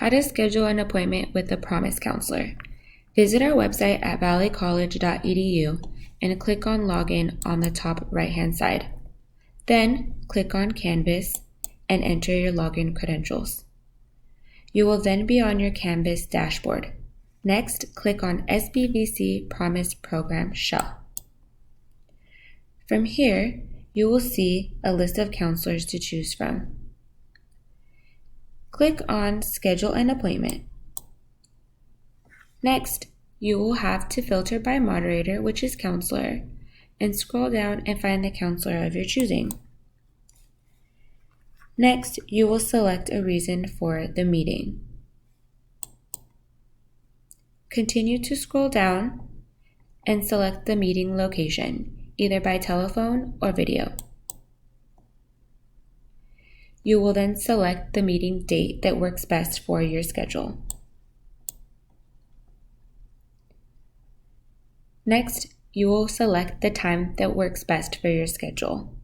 How to schedule an appointment with a Promise Counselor. Visit our website at valleycollege.edu and click on Login on the top right-hand side. Then click on Canvas and enter your login credentials. You will then be on your Canvas dashboard. Next, click on SBVC Promise Program Shell. From here, you will see a list of counselors to choose from. Click on Schedule an Appointment. Next, you will have to filter by moderator, which is counselor, and scroll down and find the counselor of your choosing. Next, you will select a reason for the meeting. Continue to scroll down and select the meeting location, either by telephone or video. You will then select the meeting date that works best for your schedule. Next, you will select the time that works best for your schedule.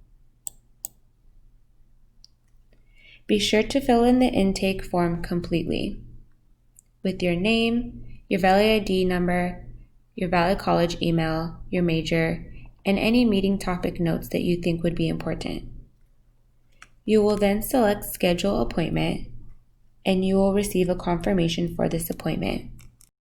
Be sure to fill in the intake form completely with your name, your Valley ID number, your Valley College email, your major, and any meeting topic notes that you think would be important. You will then select Schedule Appointment, and you will receive a confirmation for this appointment.